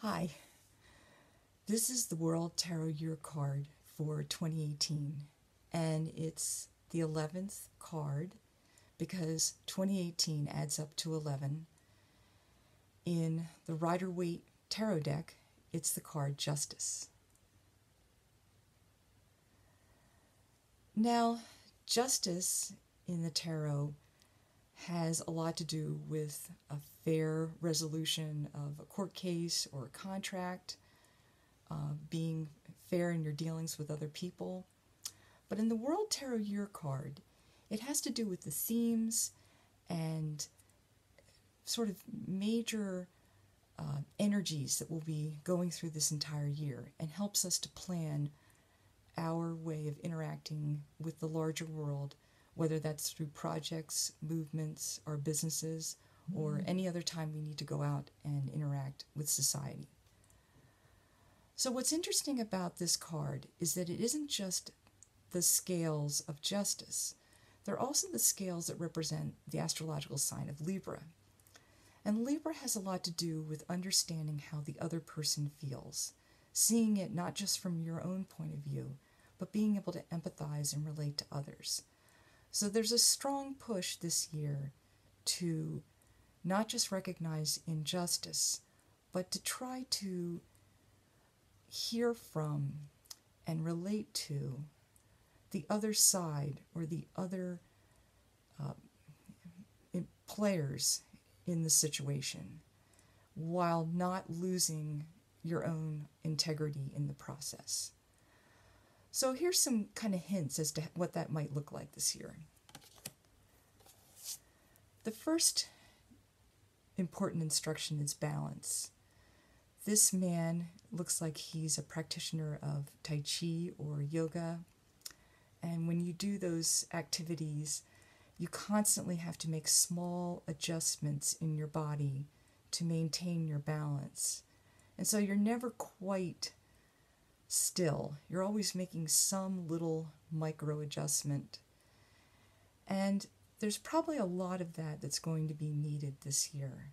Hi, this is the World Tarot Year card for 2018, and it's the 11th card because 2018 adds up to 11. In the Rider-Waite Tarot deck, it's the card Justice. Now, justice in the tarot has a lot to do with a fair resolution of a court case or a contract, being fair in your dealings with other people. But in the World Tarot Year card, it has to do with the themes and sort of major energies that will be going through this entire year, and helps us to plan our way of interacting with the larger world, whether that's through projects, movements, or businesses, or any other time we need to go out and interact with society. So what's interesting about this card is that it isn't just the scales of justice. They're also the scales that represent the astrological sign of Libra. And Libra has a lot to do with understanding how the other person feels, seeing it not just from your own point of view, but being able to empathize and relate to others. So there's a strong push this year to not just recognize injustice, but to try to hear from and relate to the other side or the other players in the situation, while not losing your own integrity in the process. So here's some kind of hints as to what that might look like this year. The first important instruction is balance. This man looks like he's a practitioner of Tai Chi or yoga, and when you do those activities, you constantly have to make small adjustments in your body to maintain your balance. And so you're never quite still. You're always making some little micro adjustment. And there's probably a lot of that that's going to be needed this year.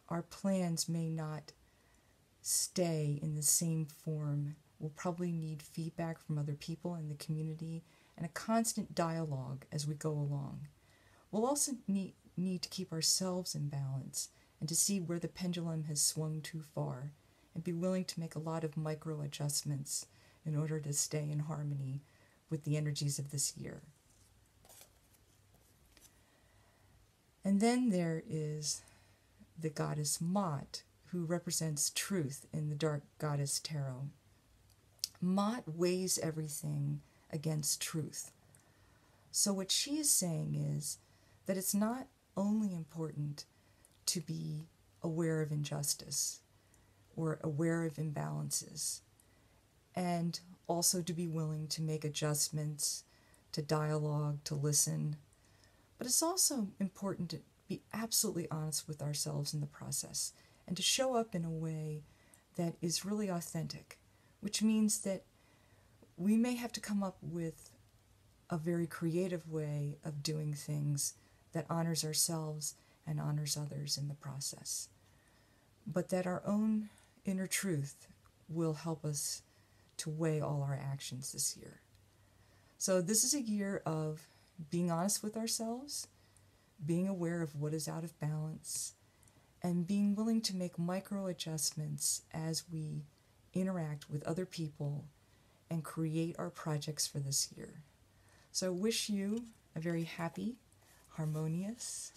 Our plans may not stay in the same form. We'll probably need feedback from other people in the community and a constant dialogue as we go along. We'll also need to keep ourselves in balance and to see where the pendulum has swung too far, and be willing to make a lot of micro adjustments in order to stay in harmony with the energies of this year. And then there is the goddess Mot, who represents truth in the Dark Goddess Tarot. Mot weighs everything against truth. So what she is saying is that it's not only important to be aware of injustice or aware of imbalances, and also to be willing to make adjustments, to dialogue, to listen, but it's also important to be absolutely honest with ourselves in the process and to show up in a way that is really authentic, which means that we may have to come up with a very creative way of doing things that honors ourselves and honors others in the process, but that our own inner truth will help us to weigh all our actions this year. So this is a year of being honest with ourselves, being aware of what is out of balance, and being willing to make micro adjustments as we interact with other people and create our projects for this year. So I wish you a very happy, harmonious,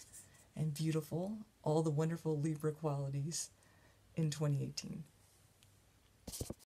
and beautiful, all the wonderful Libra qualities in 2018.